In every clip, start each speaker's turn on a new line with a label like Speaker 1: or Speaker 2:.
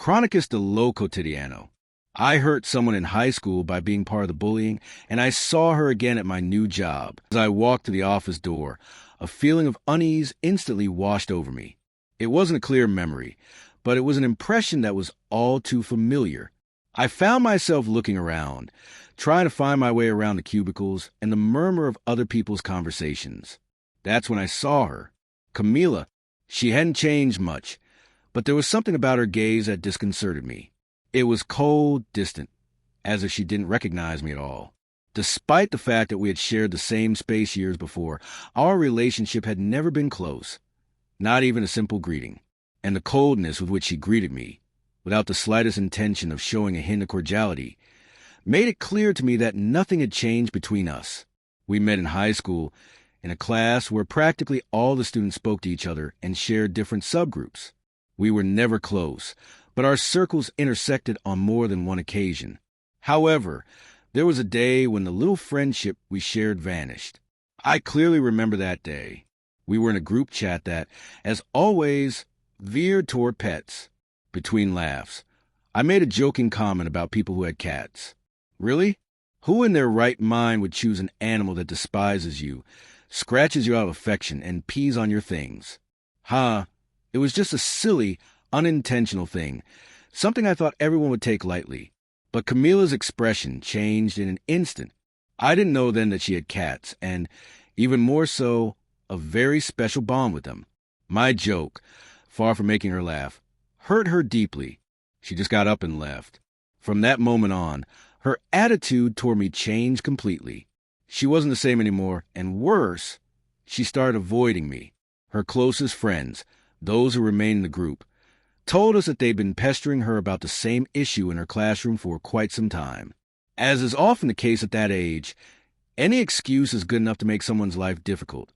Speaker 1: Chronicus de lo Cotidiano. I hurt someone in high school by being part of the bullying, and I saw her again at my new job. As I walked to the office door, a feeling of unease instantly washed over me. It wasn't a clear memory, but it was an impression that was all too familiar. I found myself looking around, trying to find my way around the cubicles and the murmur of other people's conversations. That's when I saw her. Camila. She hadn't changed much, but there was something about her gaze that disconcerted me. It was cold, distant, as if she didn't recognize me at all. Despite the fact that we had shared the same space years before, our relationship had never been close, not even a simple greeting. And the coldness with which she greeted me, without the slightest intention of showing a hint of cordiality, made it clear to me that nothing had changed between us. We met in high school, in a class where practically all the students spoke to each other and shared different subgroups. We were never close, but our circles intersected on more than one occasion. However, there was a day when the little friendship we shared vanished. I clearly remember that day. We were in a group chat that, as always, veered toward pets. Between laughs, I made a joking comment about people who had cats. Really? Who in their right mind would choose an animal that despises you, scratches you out of affection, and pees on your things? It was just a silly, unintentional thing, something I thought everyone would take lightly. But Camila's expression changed in an instant. I didn't know then that she had cats, and, even more so, a very special bond with them. My joke, far from making her laugh, hurt her deeply. She just got up and left. From that moment on, her attitude toward me changed completely. She wasn't the same anymore, and worse, she started avoiding me. Her closest friends, those who remained in the group, told us that they'd been pestering her about the same issue in her classroom for quite some time. As is often the case at that age, any excuse is good enough to make someone's life difficult,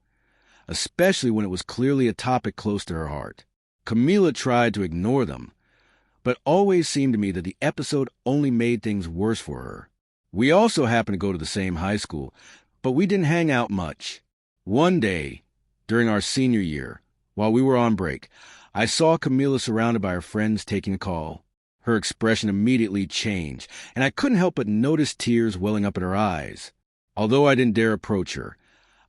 Speaker 1: especially when it was clearly a topic close to her heart. Camila tried to ignore them, but always seemed to me that the episode only made things worse for her. We also happened to go to the same high school, but we didn't hang out much. One day, during our senior year, while we were on break, I saw Camila surrounded by her friends taking a call. Her expression immediately changed, and I couldn't help but notice tears welling up in her eyes. Although I didn't dare approach her,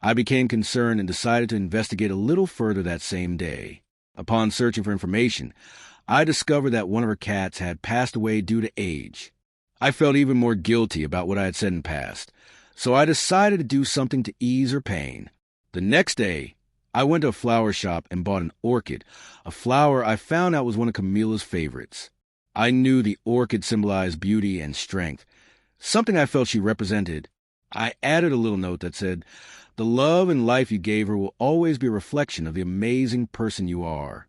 Speaker 1: I became concerned and decided to investigate a little further that same day. Upon searching for information, I discovered that one of her cats had passed away due to age. I felt even more guilty about what I had said in the past, so I decided to do something to ease her pain. The next day, I went to a flower shop and bought an orchid, a flower I found out was one of Camila's favorites. I knew the orchid symbolized beauty and strength, something I felt she represented. I added a little note that said, "The love and life you gave her will always be a reflection of the amazing person you are."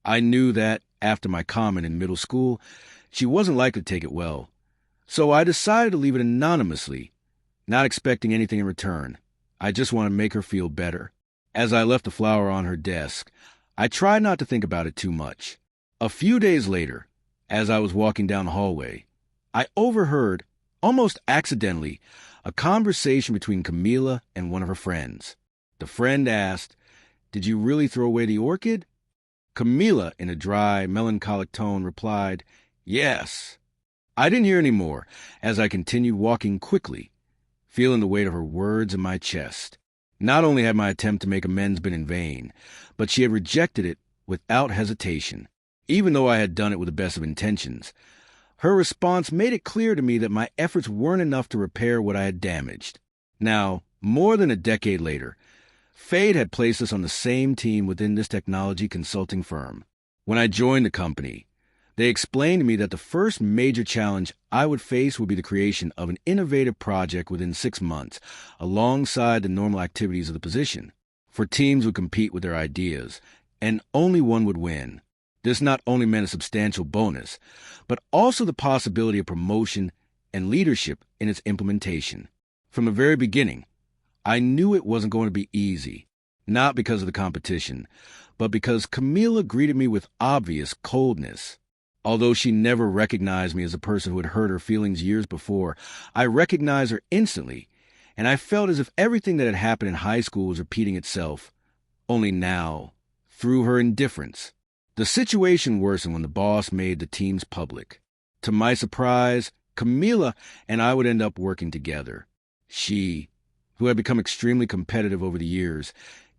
Speaker 1: I knew that, after my comment in middle school, she wasn't likely to take it well, so I decided to leave it anonymously, not expecting anything in return. I just wanted to make her feel better. As I left the flower on her desk, I tried not to think about it too much. A few days later, as I was walking down the hallway, I overheard, almost accidentally, a conversation between Camila and one of her friends. The friend asked, "Did you really throw away the orchid?" Camila, in a dry, melancholic tone, replied, "Yes." I didn't hear any more, as I continued walking quickly, feeling the weight of her words in my chest. Not only had my attempt to make amends been in vain, but she had rejected it without hesitation. Even though I had done it with the best of intentions, her response made it clear to me that my efforts weren't enough to repair what I had damaged. Now, more than a decade later, fate had placed us on the same team within this technology consulting firm. When I joined the company, they explained to me that the first major challenge I would face would be the creation of an innovative project within 6 months, alongside the normal activities of the position. For teams would compete with their ideas, and only one would win. This not only meant a substantial bonus, but also the possibility of promotion and leadership in its implementation. From the very beginning, I knew it wasn't going to be easy, not because of the competition, but because Camila greeted me with obvious coldness. Although she never recognized me as a person who had hurt her feelings years before, I recognized her instantly, and I felt as if everything that had happened in high school was repeating itself, only now, through her indifference. The situation worsened when the boss made the teams public. To my surprise, Camila and I would end up working together. She, who had become extremely competitive over the years,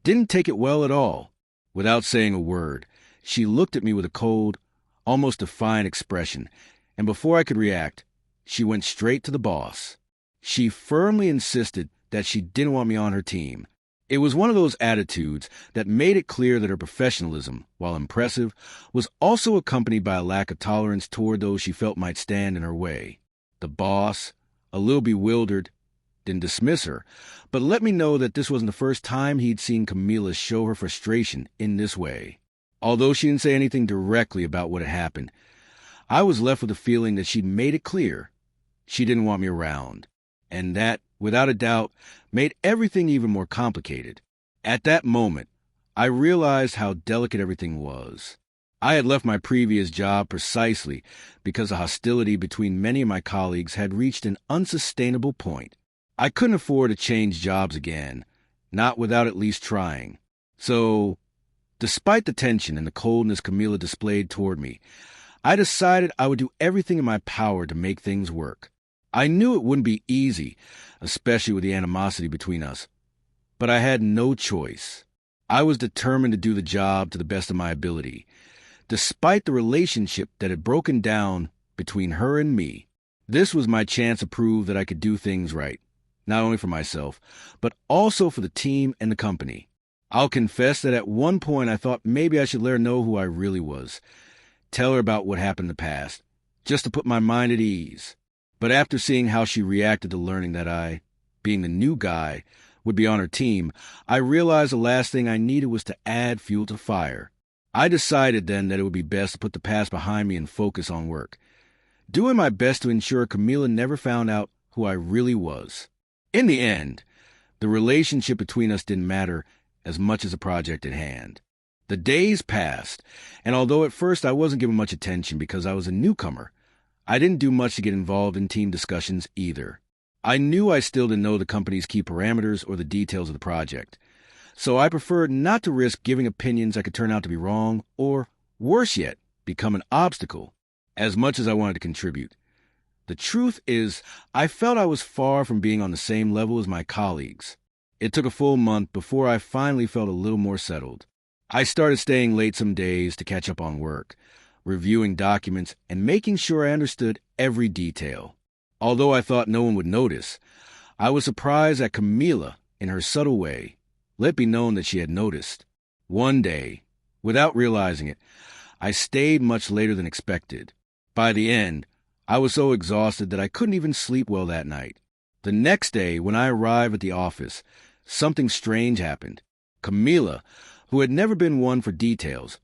Speaker 1: didn't take it well at all. Without saying a word, she looked at me with a cold, almost defiant expression, and before I could react, she went straight to the boss. She firmly insisted that she didn't want me on her team. It was one of those attitudes that made it clear that her professionalism, while impressive, was also accompanied by a lack of tolerance toward those she felt might stand in her way. The boss, a little bewildered, didn't dismiss her, but let me know that this wasn't the first time he'd seen Camila show her frustration in this way. Although she didn't say anything directly about what had happened, I was left with the feeling that she'd made it clear she didn't want me around, and that, without a doubt, made everything even more complicated. At that moment, I realized how delicate everything was. I had left my previous job precisely because the hostility between many of my colleagues had reached an unsustainable point. I couldn't afford to change jobs again, not without at least trying. So, despite the tension and the coldness Camila displayed toward me, I decided I would do everything in my power to make things work. I knew it wouldn't be easy, especially with the animosity between us, but I had no choice. I was determined to do the job to the best of my ability, despite the relationship that had broken down between her and me. This was my chance to prove that I could do things right, not only for myself, but also for the team and the company. I'll confess that at one point I thought maybe I should let her know who I really was, tell her about what happened in the past, just to put my mind at ease. But after seeing how she reacted to learning that I, being the new guy, would be on her team, I realized the last thing I needed was to add fuel to fire. I decided then that it would be best to put the past behind me and focus on work, doing my best to ensure Camila never found out who I really was. In the end, the relationship between us didn't matter as much as the project at hand. The days passed, and although at first I wasn't given much attention because I was a newcomer, I didn't do much to get involved in team discussions either. I knew I still didn't know the company's key parameters or the details of the project, so I preferred not to risk giving opinions that could turn out to be wrong or, worse yet, become an obstacle, as much as I wanted to contribute. The truth is, I felt I was far from being on the same level as my colleagues. It took a full month before I finally felt a little more settled. I started staying late some days to catch up on work, reviewing documents, and making sure I understood every detail. Although I thought no one would notice, I was surprised that Camila, in her subtle way, let me know that she had noticed. One day, without realizing it, I stayed much later than expected. By the end, I was so exhausted that I couldn't even sleep well that night. The next day, when I arrived at the office, something strange happened. Camila, who had never been one for details,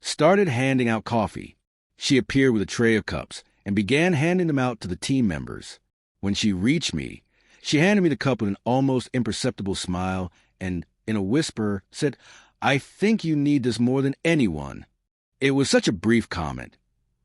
Speaker 1: started handing out coffee. She appeared with a tray of cups and began handing them out to the team members. When she reached me, she handed me the cup with an almost imperceptible smile and, in a whisper, said, "I think you need this more than anyone." It was such a brief comment,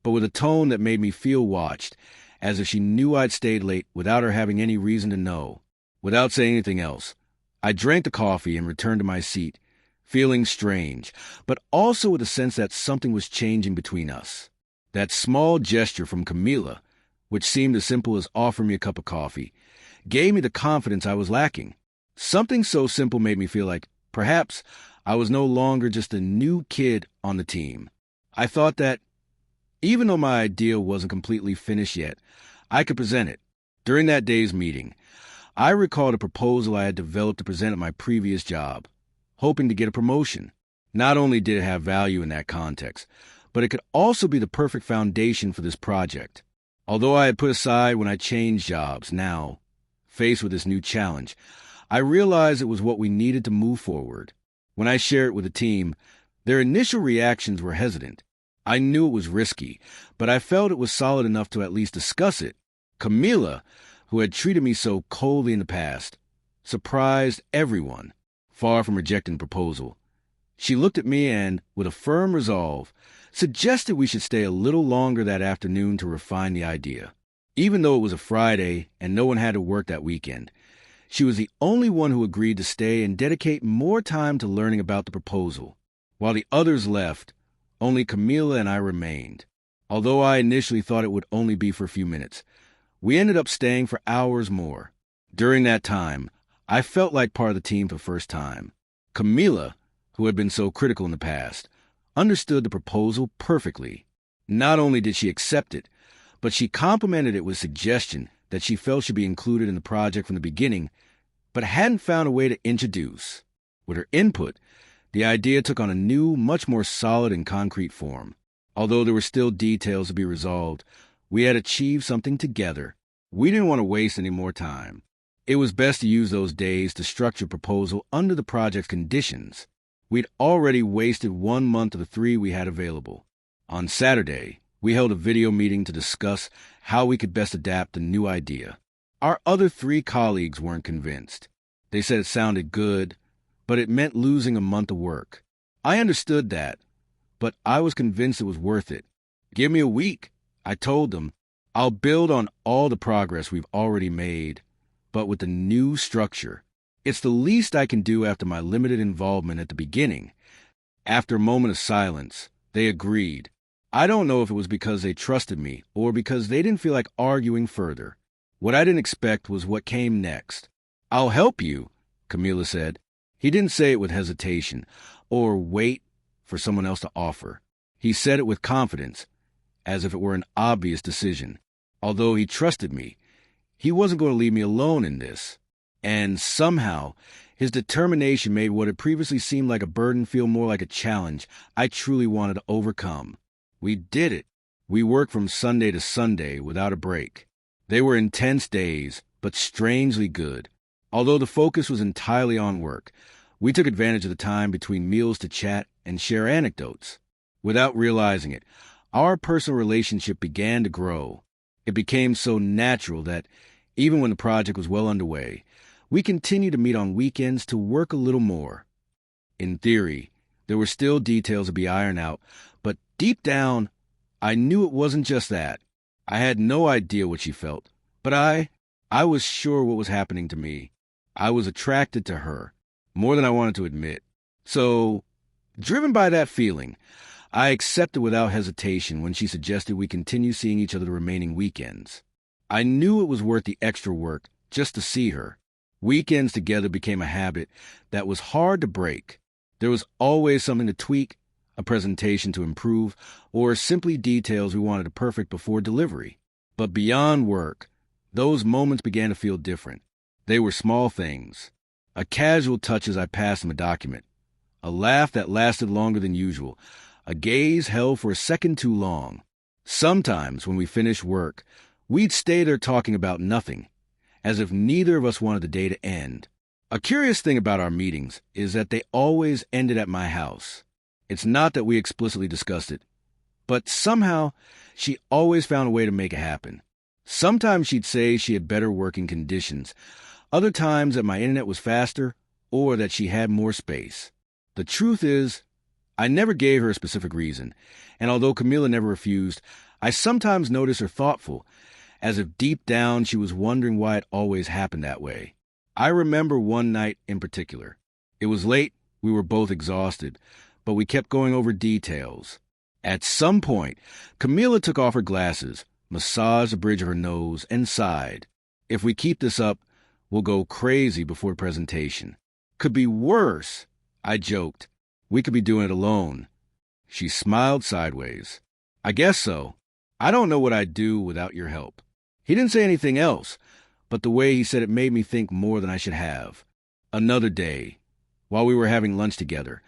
Speaker 1: but with a tone that made me feel watched, as if she knew I'd stayed late without her having any reason to know. Without saying anything else, I drank the coffee and returned to my seat, feeling strange, but also with a sense that something was changing between us. That small gesture from Camila, which seemed as simple as offering me a cup of coffee, gave me the confidence I was lacking. Something so simple made me feel like, perhaps, I was no longer just a new kid on the team. I thought that, even though my idea wasn't completely finished yet, I could present it. During that day's meeting, I recalled a proposal I had developed to present at my previous job, hoping to get a promotion. Not only did it have value in that context, but it could also be the perfect foundation for this project. Although I had put aside when I changed jobs, now, faced with this new challenge, I realized it was what we needed to move forward. When I shared it with the team, their initial reactions were hesitant. I knew it was risky, but I felt it was solid enough to at least discuss it. Camila, who had treated me so coldly in the past, surprised everyone. Far from rejecting the proposal, she looked at me and, with a firm resolve, suggested we should stay a little longer that afternoon to refine the idea. Even though it was a Friday and no one had to work that weekend, she was the only one who agreed to stay and dedicate more time to learning about the proposal. While the others left, Only Camila and I remained. Although I initially thought it would only be for a few minutes, we ended up staying for hours more. During that time, I felt like part of the team for the first time. Camila, who had been so critical in the past, understood the proposal perfectly. Not only did she accept it, but she complimented it with suggestion that she felt should be included in the project from the beginning, but hadn't found a way to introduce. With her input, the idea took on a new, much more solid and concrete form. Although there were still details to be resolved, we had achieved something together. We didn't want to waste any more time. It was best to use those days to structure a proposal under the project's conditions. We'd already wasted 1 month of the 3 we had available. On Saturday, we held a video meeting to discuss how we could best adapt the new idea. Our other 3 colleagues weren't convinced. They said it sounded good, but it meant losing a month of work. I understood that, but I was convinced it was worth it. Give me a week, I told them. I'll build on all the progress we've already made, but with the new structure. It's the least I can do after my limited involvement at the beginning. After a moment of silence, they agreed. I don't know if it was because they trusted me or because they didn't feel like arguing further. What I didn't expect was what came next. I'll help you, Camila said. He didn't say it with hesitation or wait for someone else to offer. He said it with confidence, as if it were an obvious decision. Although he trusted me, he wasn't going to leave me alone in this. And somehow, his determination made what had previously seemed like a burden feel more like a challenge I truly wanted to overcome. We did it. We worked from Sunday to Sunday without a break. They were intense days, but strangely good. Although the focus was entirely on work, we took advantage of the time between meals to chat and share anecdotes. Without realizing it, our personal relationship began to grow. It became so natural that, even when the project was well underway, we continued to meet on weekends to work a little more. In theory, there were still details to be ironed out, but deep down, I knew it wasn't just that. I had no idea what she felt, but I was sure what was happening to me. I was attracted to her, more than I wanted to admit. So, driven by that feeling, I accepted without hesitation when she suggested we continue seeing each other the remaining weekends. I knew it was worth the extra work just to see her. Weekends together became a habit that was hard to break. There was always something to tweak, a presentation to improve, or simply details we wanted to perfect before delivery. But beyond work, those moments began to feel different. They were small things. A casual touch as I passed him a document. A laugh that lasted longer than usual. A gaze held for a second too long. Sometimes, when we finished work, we'd stay there talking about nothing, as if neither of us wanted the day to end. A curious thing about our meetings is that they always ended at my house. It's not that we explicitly discussed it, but somehow she always found a way to make it happen. Sometimes she'd say she had better working conditions, other times that my internet was faster or that she had more space. The truth is, I never gave her a specific reason, and although Camila never refused, I sometimes noticed her thoughtful, as if deep down she was wondering why it always happened that way. I remember one night in particular. It was late, we were both exhausted, but we kept going over details. At some point, Camila took off her glasses, massaged the bridge of her nose, and sighed. If we keep this up, we'll go crazy before the presentation. Could be worse, I joked. We could be doing it alone. She smiled sideways. I guess so. I don't know what I'd do without your help. He didn't say anything else, but the way he said it made me think more than I should have. Another day, while we were having lunch together,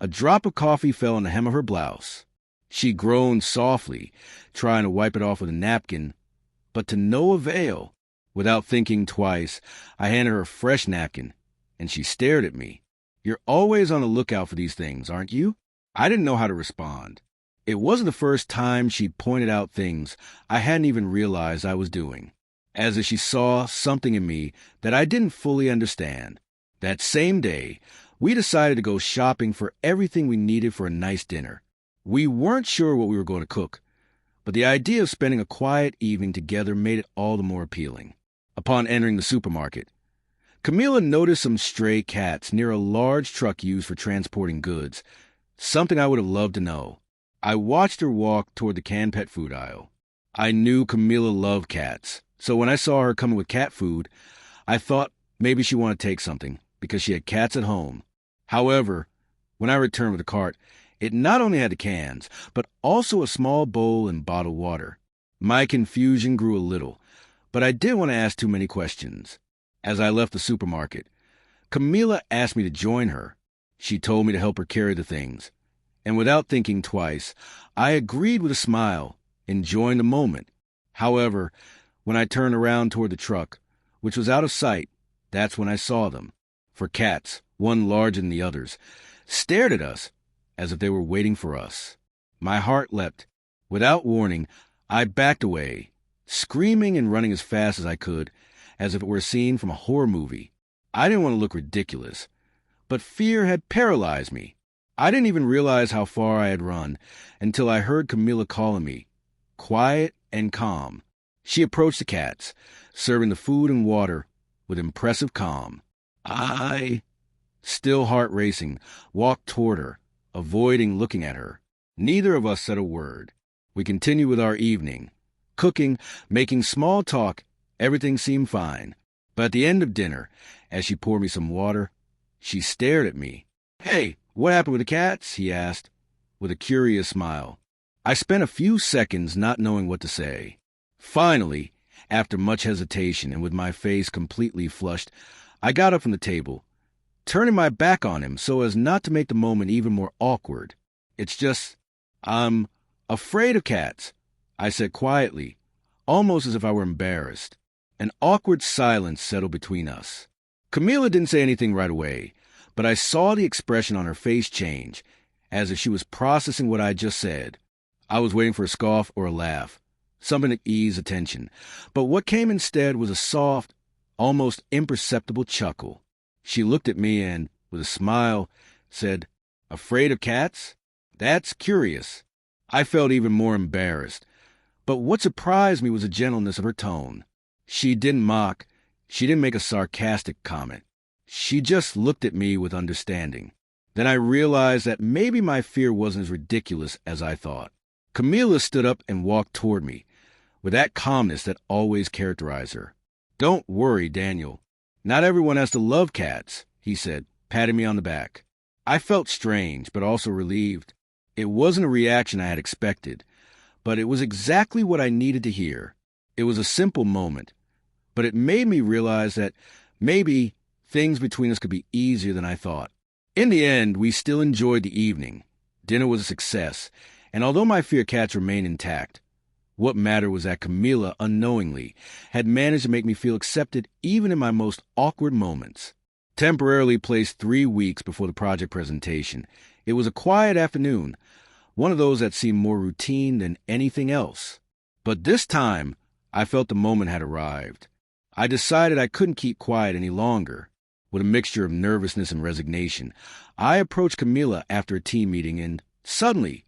Speaker 1: a drop of coffee fell on the hem of her blouse. She groaned softly, trying to wipe it off with a napkin, but to no avail. Without thinking twice, I handed her a fresh napkin, and she stared at me. You're always on the lookout for these things, aren't you? I didn't know how to respond. It wasn't the first time she'd pointed out things I hadn't even realized I was doing, as if she saw something in me that I didn't fully understand. That same day, we decided to go shopping for everything we needed for a nice dinner. We weren't sure what we were going to cook, but the idea of spending a quiet evening together made it all the more appealing. Upon entering the supermarket, Camila noticed some stray cats near a large truck used for transporting goods, something I would have loved to know. I watched her walk toward the canned pet food aisle. I knew Camila loved cats, so when I saw her coming with cat food, I thought maybe she wanted to take something because she had cats at home. However, when I returned with the cart, it not only had the cans, but also a small bowl and bottled water. My confusion grew a little, but I didn't want to ask too many questions. As I left the supermarket, Camila asked me to join her. She told me to help her carry the things. And without thinking twice, I agreed with a smile, enjoying the moment. However, when I turned around toward the truck, which was out of sight, that's when I saw them. For cats, one larger than the others, stared at us as if they were waiting for us. My heart leapt. Without warning, I backed away, screaming and running as fast as I could, as if it were a scene from a horror movie. I didn't want to look ridiculous, but fear had paralyzed me. I didn't even realize how far I had run until I heard Camila calling me, quiet and calm. She approached the cats, serving the food and water with impressive calm. I, still heart racing, walked toward her, avoiding looking at her. Neither of us said a word. We continued with our evening. Cooking, making small talk, everything seemed fine. But at the end of dinner, as she poured me some water, she stared at me. "Hey, what happened with the cats?" he asked, with a curious smile. I spent a few seconds not knowing what to say. Finally, after much hesitation and with my face completely flushed, I got up from the table, turning my back on him so as not to make the moment even more awkward. "It's just, I'm afraid of cats," I said quietly, almost as if I were embarrassed. An awkward silence settled between us. Camila didn't say anything right away, but I saw the expression on her face change, as if she was processing what I just said. I was waiting for a scoff or a laugh, something to ease attention, but what came instead was a soft, almost imperceptible chuckle. She looked at me and, with a smile, said, "Afraid of cats? That's curious." I felt even more embarrassed, but what surprised me was the gentleness of her tone. She didn't mock. She didn't make a sarcastic comment. She just looked at me with understanding. Then I realized that maybe my fear wasn't as ridiculous as I thought. Camila stood up and walked toward me, with that calmness that always characterized her. "Don't worry, Daniel. Not everyone has to love cats," he said, patting me on the back. I felt strange, but also relieved. It wasn't a reaction I had expected, but it was exactly what I needed to hear. It was a simple moment, but it made me realize that maybe things between us could be easier than I thought. In the end, we still enjoyed the evening. Dinner was a success, and although my fear of cats remained intact, what mattered was that Camila, unknowingly, had managed to make me feel accepted even in my most awkward moments. Temporarily placed 3 weeks before the project presentation, it was a quiet afternoon, one of those that seemed more routine than anything else. But this time, I felt the moment had arrived. I decided I couldn't keep quiet any longer. With a mixture of nervousness and resignation, I approached Camila after a team meeting and, suddenly,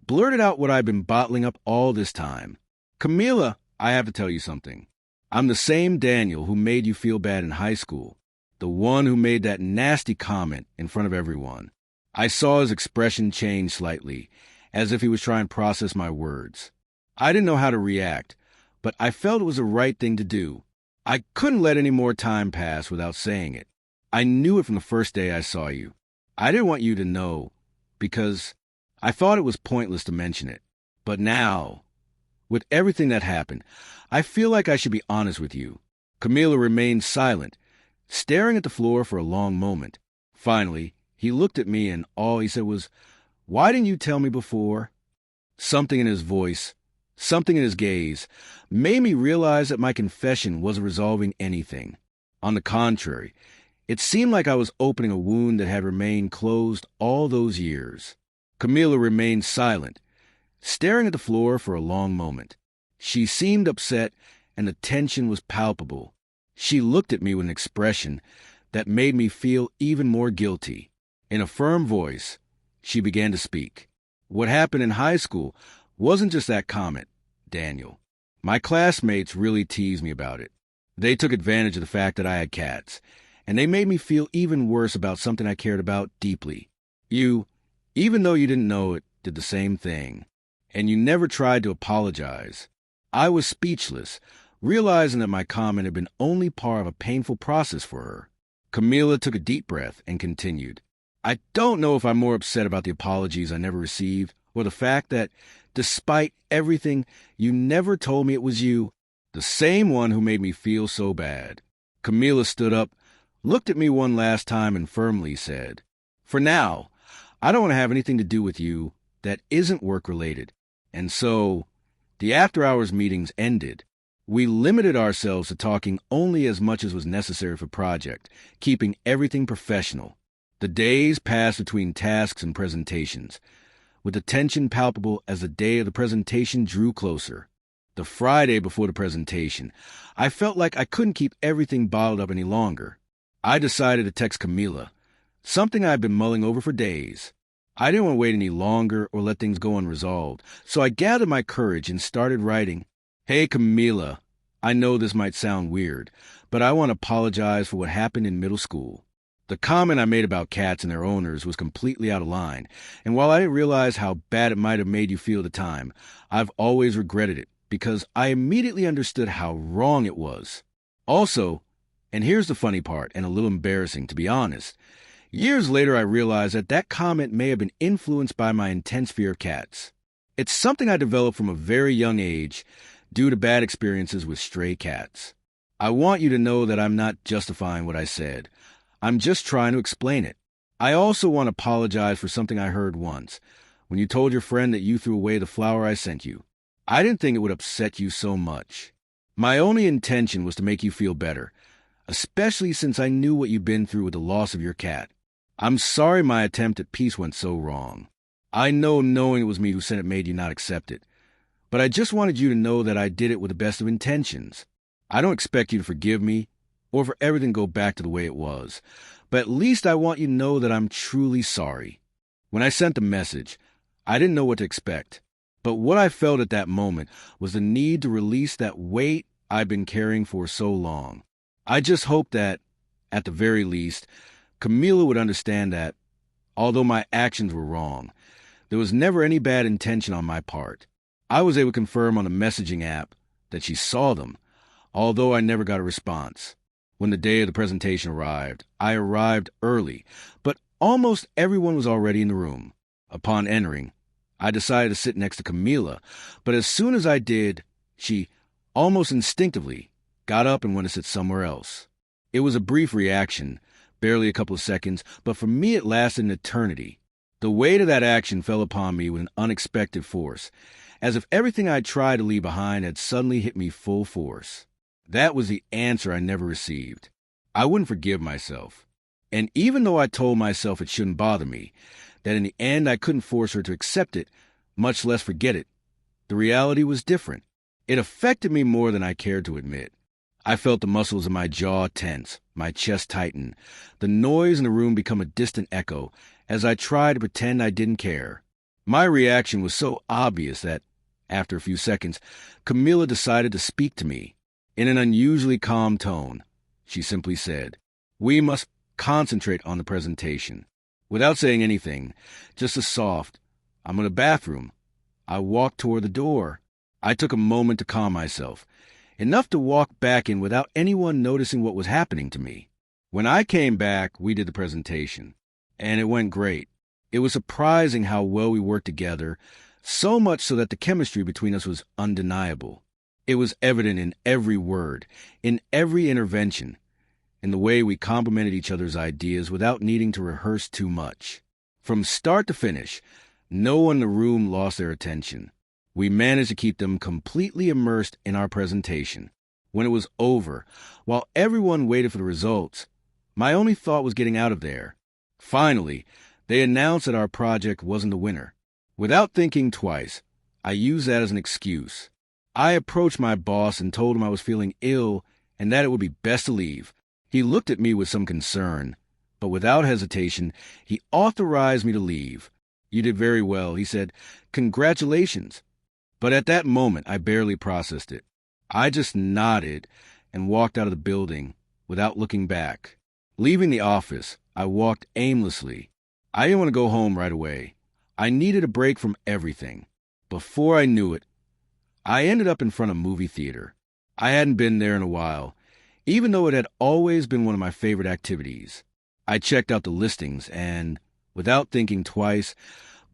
Speaker 1: blurted out what I'd been bottling up all this time. "Camila, I have to tell you something. I'm the same Daniel who made you feel bad in high school, the one who made that nasty comment in front of everyone." I saw his expression change slightly, as if he was trying to process my words. I didn't know how to react, but I felt it was the right thing to do. I couldn't let any more time pass without saying it. I knew it from the first day I saw you. I didn't want you to know, because I thought it was pointless to mention it. But now, with everything that happened, I feel like I should be honest with you. Camila remained silent, staring at the floor for a long moment. Finally, he looked at me and all he said was, "Why didn't you tell me before?" Something in his voice, something in his gaze, made me realize that my confession wasn't resolving anything. On the contrary, it seemed like I was opening a wound that had remained closed all those years. Camila remained silent, staring at the floor for a long moment. She seemed upset, and the tension was palpable. She looked at me with an expression that made me feel even more guilty. In a firm voice, she began to speak. "What happened in high school wasn't just that comment, Daniel. My classmates really teased me about it. They took advantage of the fact that I had cats, and they made me feel even worse about something I cared about deeply. Even though you didn't know it, did the same thing. And you never tried to apologize. I was speechless, realizing that my comment had been only part of a painful process for her. Camila took a deep breath and continued. I don't know if I'm more upset about the apologies I never received or the fact that, despite everything, you never told me it was you, the same one who made me feel so bad. Camila stood up, looked at me one last time, and firmly said, For now, I don't want to have anything to do with you that isn't work-related. And so, the after-hours meetings ended. We limited ourselves to talking only as much as was necessary for project, keeping everything professional. The days passed between tasks and presentations, with the tension palpable as the day of the presentation drew closer. The Friday before the presentation, I felt like I couldn't keep everything bottled up any longer. I decided to text Camila, something I had been mulling over for days. I didn't want to wait any longer or let things go unresolved, so I gathered my courage and started writing, Hey Camila, I know this might sound weird, but I want to apologize for what happened in middle school. The comment I made about cats and their owners was completely out of line, and while I didn't realize how bad it might have made you feel at the time, I've always regretted it because I immediately understood how wrong it was. Also, and here's the funny part, and a little embarrassing to be honest, years later I realized that that comment may have been influenced by my intense fear of cats. It's something I developed from a very young age due to bad experiences with stray cats. I want you to know that I'm not justifying what I said. I'm just trying to explain it. I also want to apologize for something I heard once, when you told your friend that you threw away the flower I sent you. I didn't think it would upset you so much. My only intention was to make you feel better, especially since I knew what you'd been through with the loss of your cat. I'm sorry my attempt at peace went so wrong. I know knowing it was me who sent it made you not accept it, but I just wanted you to know that I did it with the best of intentions. I don't expect you to forgive me or for everything to go back to the way it was, but at least I want you to know that I'm truly sorry. When I sent the message, I didn't know what to expect, but what I felt at that moment was the need to release that weight I've been carrying for so long. I just hoped that, at the very least, Camila would understand that, although my actions were wrong, there was never any bad intention on my part. I was able to confirm on the messaging app that she saw them, although I never got a response. When the day of the presentation arrived, I arrived early, but almost everyone was already in the room. Upon entering, I decided to sit next to Camila, but as soon as I did, she, almost instinctively, got up and went to sit somewhere else. It was a brief reaction, barely a couple of seconds, but for me it lasted an eternity. The weight of that action fell upon me with an unexpected force, as if everything I'd tried to leave behind had suddenly hit me full force. That was the answer I never received. I wouldn't forgive myself. And even though I told myself it shouldn't bother me, that in the end I couldn't force her to accept it, much less forget it, the reality was different. It affected me more than I cared to admit. I felt the muscles in my jaw tense, my chest tighten, the noise in the room become a distant echo as I tried to pretend I didn't care. My reaction was so obvious that, after a few seconds, Camila decided to speak to me. In an unusually calm tone, she simply said, We must concentrate on the presentation. Without saying anything, just a soft, I'm in the bathroom, I walked toward the door. I took a moment to calm myself, enough to walk back in without anyone noticing what was happening to me. When I came back, we did the presentation, and it went great. It was surprising how well we worked together, so much so that the chemistry between us was undeniable. It was evident in every word, in every intervention, in the way we complimented each other's ideas without needing to rehearse too much. From start to finish, no one in the room lost their attention. We managed to keep them completely immersed in our presentation. When it was over, while everyone waited for the results, my only thought was getting out of there. Finally, they announced that our project wasn't the winner. Without thinking twice, I used that as an excuse. I approached my boss and told him I was feeling ill and that it would be best to leave. He looked at me with some concern, but without hesitation, he authorized me to leave. You did very well, he said. Congratulations. But at that moment, I barely processed it. I just nodded and walked out of the building without looking back. Leaving the office, I walked aimlessly. I didn't want to go home right away. I needed a break from everything. Before I knew it, I ended up in front of a movie theater. I hadn't been there in a while, even though it had always been one of my favorite activities. I checked out the listings and, without thinking twice,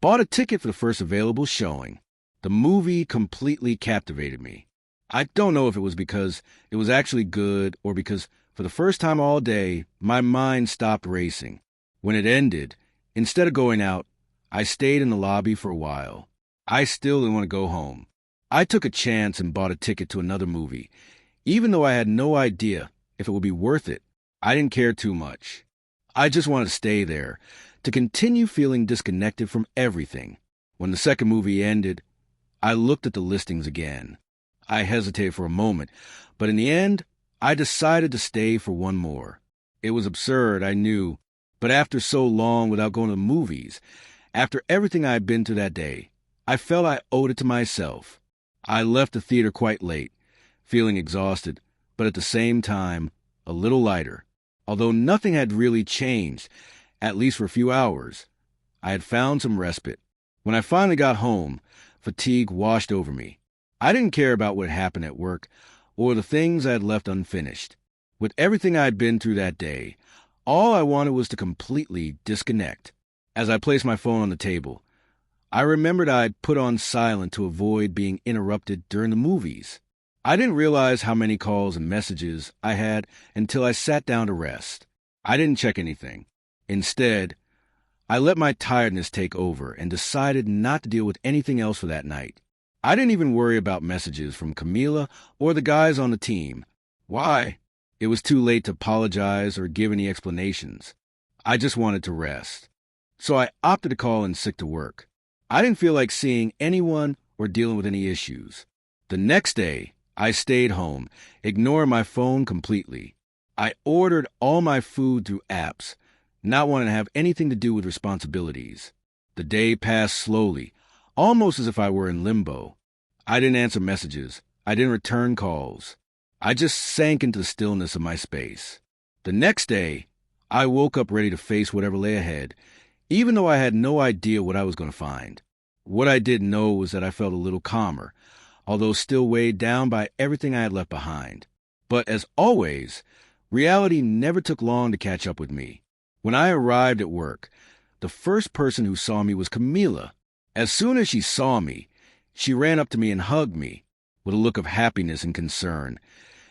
Speaker 1: bought a ticket for the first available showing. The movie completely captivated me. I don't know if it was because it was actually good or because, for the first time all day, my mind stopped racing. When it ended, instead of going out, I stayed in the lobby for a while. I still didn't want to go home. I took a chance and bought a ticket to another movie, even though I had no idea if it would be worth it. I didn't care too much. I just wanted to stay there, to continue feeling disconnected from everything. When the second movie ended, I looked at the listings again. I hesitated for a moment, but in the end, I decided to stay for one more. It was absurd, I knew, but after so long without going to the movies, after everything I had been through that day, I felt I owed it to myself. I left the theater quite late, feeling exhausted, but at the same time, a little lighter. Although nothing had really changed, at least for a few hours, I had found some respite. When I finally got home, fatigue washed over me. I didn't care about what happened at work or the things I had left unfinished. With everything I had been through that day, all I wanted was to completely disconnect. As I placed my phone on the table, I remembered I had put on silent to avoid being interrupted during the movies. I didn't realize how many calls and messages I had until I sat down to rest. I didn't check anything. Instead, I let my tiredness take over and decided not to deal with anything else for that night. I didn't even worry about messages from Camila or the guys on the team. Why? It was too late to apologize or give any explanations. I just wanted to rest. So I opted to call in sick to work. I didn't feel like seeing anyone or dealing with any issues. The next day, I stayed home, ignoring my phone completely. I ordered all my food through apps, not wanting to have anything to do with responsibilities. The day passed slowly, almost as if I were in limbo. I didn't answer messages. I didn't return calls. I just sank into the stillness of my space. The next day, I woke up ready to face whatever lay ahead, even though I had no idea what I was going to find. What I did know was that I felt a little calmer, although still weighed down by everything I had left behind. But as always, reality never took long to catch up with me. When I arrived at work, the first person who saw me was Camila. As soon as she saw me, she ran up to me and hugged me with a look of happiness and concern.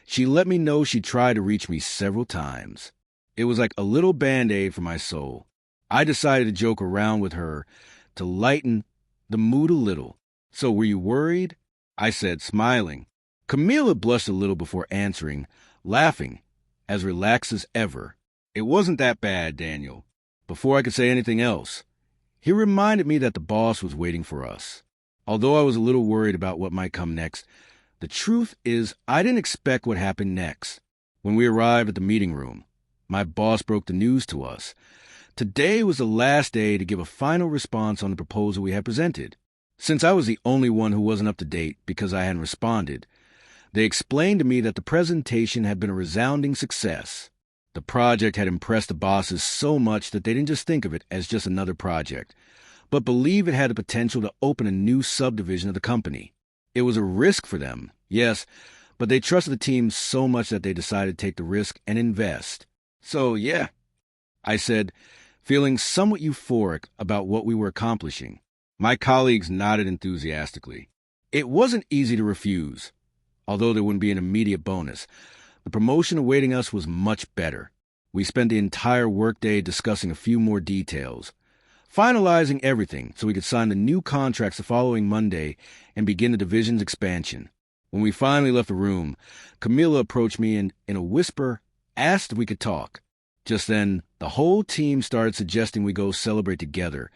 Speaker 1: She let me know she tried to reach me several times. It was like a little Band-Aid for my soul. I decided to joke around with her to lighten the mood a little. "So were you worried?" I said, smiling. Camila blushed a little before answering, laughing, as relaxed as ever. "It wasn't that bad, Daniel." Before I could say anything else, he reminded me that the boss was waiting for us. Although I was a little worried about what might come next, the truth is I didn't expect what happened next. When we arrived at the meeting room, my boss broke the news to us. Today was the last day to give a final response on the proposal we had presented. Since I was the only one who wasn't up to date because I hadn't responded, they explained to me that the presentation had been a resounding success. The project had impressed the bosses so much that they didn't just think of it as just another project, but believed it had the potential to open a new subdivision of the company. It was a risk for them, yes, but they trusted the team so much that they decided to take the risk and invest. "So, yeah," I said, feeling somewhat euphoric about what we were accomplishing. My colleagues nodded enthusiastically. It wasn't easy to refuse. Although there wouldn't be an immediate bonus, the promotion awaiting us was much better. We spent the entire workday discussing a few more details, finalizing everything so we could sign the new contracts the following Monday and begin the division's expansion. When we finally left the room, Camila approached me and, in a whisper, asked if we could talk. Just then, the whole team started suggesting we go celebrate together.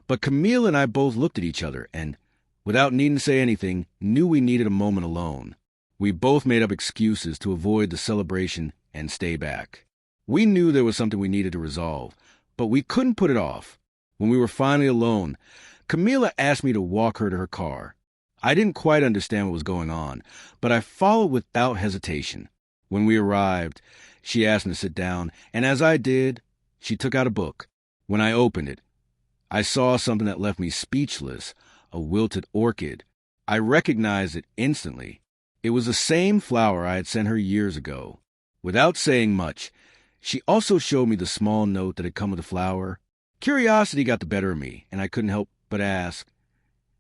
Speaker 1: But Camila and I both looked at each other and, without needing to say anything, knew we needed a moment alone. We both made up excuses to avoid the celebration and stay back. We knew there was something we needed to resolve, but we couldn't put it off. When we were finally alone, Camila asked me to walk her to her car. I didn't quite understand what was going on, but I followed without hesitation. When we arrived, she asked me to sit down, and as I did, she took out a book. When I opened it, I saw something that left me speechless, a wilted orchid. I recognized it instantly. It was the same flower I had sent her years ago. Without saying much, she also showed me the small note that had come with the flower. Curiosity got the better of me, and I couldn't help but ask,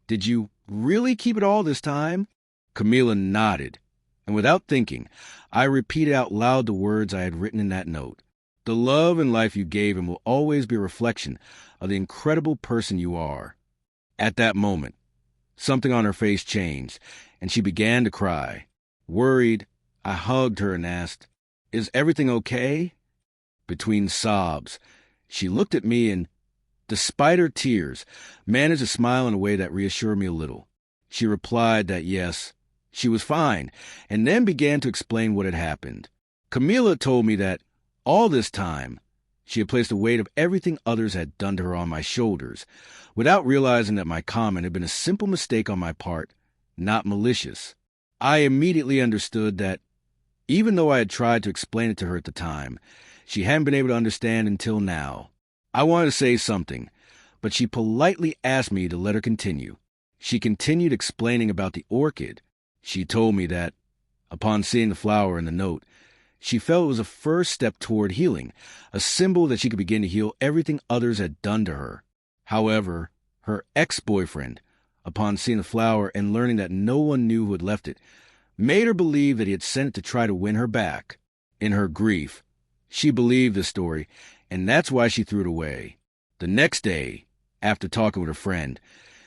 Speaker 1: "Did you really keep it all this time?" Camila nodded, and without thinking, I repeated out loud the words I had written in that note. "The love and life you gave him will always be a reflection of the incredible person you are." At that moment, something on her face changed, and she began to cry. Worried, I hugged her and asked, "Is everything okay?" Between sobs, she looked at me and, despite her tears, managed to smile in a way that reassured me a little. She replied that yes, she was fine, and then began to explain what had happened. Camila told me that all this time, she had placed the weight of everything others had done to her on my shoulders, without realizing that my comment had been a simple mistake on my part, not malicious. I immediately understood that, even though I had tried to explain it to her at the time, she hadn't been able to understand until now. I wanted to say something, but she politely asked me to let her continue. She continued explaining about the orchid. She told me that, upon seeing the flower in the note, she felt it was a first step toward healing, a symbol that she could begin to heal everything others had done to her. However, her ex-boyfriend, upon seeing the flower and learning that no one knew who had left it, made her believe that he had sent it to try to win her back. In her grief, she believed this story, and that's why she threw it away. The next day, after talking with her friend,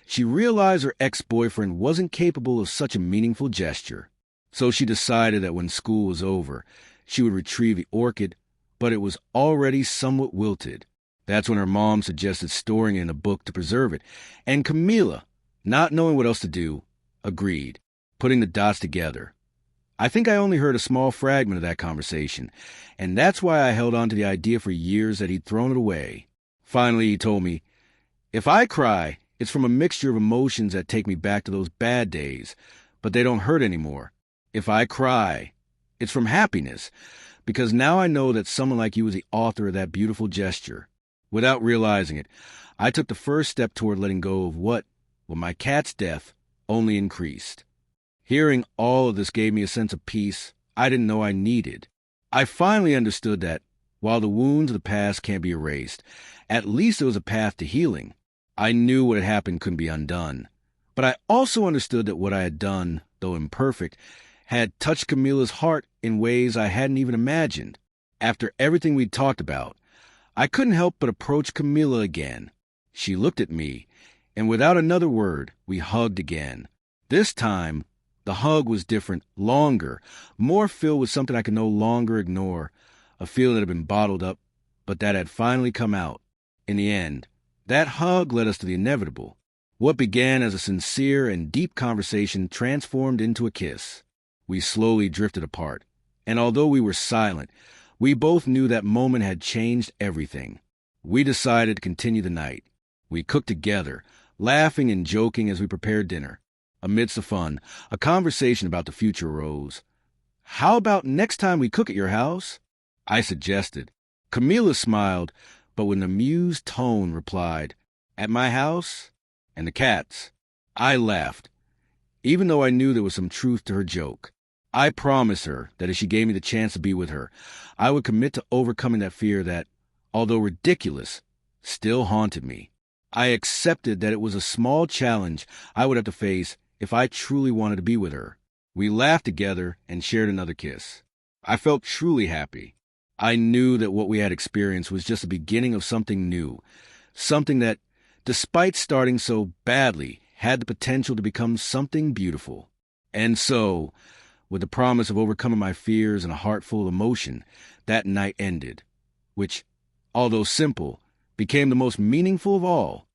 Speaker 1: she realized her ex-boyfriend wasn't capable of such a meaningful gesture. So she decided that when school was over, she would retrieve the orchid, but it was already somewhat wilted. That's when her mom suggested storing it in a book to preserve it, and Camila, not knowing what else to do, agreed, putting the dots together. I think I only heard a small fragment of that conversation, and that's why I held on to the idea for years that he'd thrown it away. Finally, he told me, "If I cry, it's from a mixture of emotions that take me back to those bad days, but they don't hurt anymore. If I cry, it's from happiness, because now I know that someone like you is the author of that beautiful gesture." Without realizing it, I took the first step toward letting go of what, with my cat's death, only increased. Hearing all of this gave me a sense of peace I didn't know I needed. I finally understood that, while the wounds of the past can't be erased, at least there was a path to healing. I knew what had happened couldn't be undone, but I also understood that what I had done, though imperfect, had touched Camila's heart in ways I hadn't even imagined. After everything we'd talked about, I couldn't help but approach Camila again. She looked at me, and without another word, we hugged again. This time, the hug was different, longer, more filled with something I could no longer ignore, a feeling that had been bottled up, but that had finally come out. In the end, that hug led us to the inevitable. What began as a sincere and deep conversation transformed into a kiss. We slowly drifted apart, and although we were silent, we both knew that moment had changed everything. We decided to continue the night. We cooked together, laughing and joking as we prepared dinner. Amidst the fun, a conversation about the future arose. "How about next time we cook at your house?" I suggested. Camila smiled, but with an amused tone replied, "At my house? And the cats." I laughed, even though I knew there was some truth to her joke. I promised her that if she gave me the chance to be with her, I would commit to overcoming that fear that, although ridiculous, still haunted me. I accepted that it was a small challenge I would have to face if I truly wanted to be with her. We laughed together and shared another kiss. I felt truly happy. I knew that what we had experienced was just the beginning of something new, something that, despite starting so badly, had the potential to become something beautiful. And so, with the promise of overcoming my fears and a heart full of emotion, that night ended, which, although simple, became the most meaningful of all.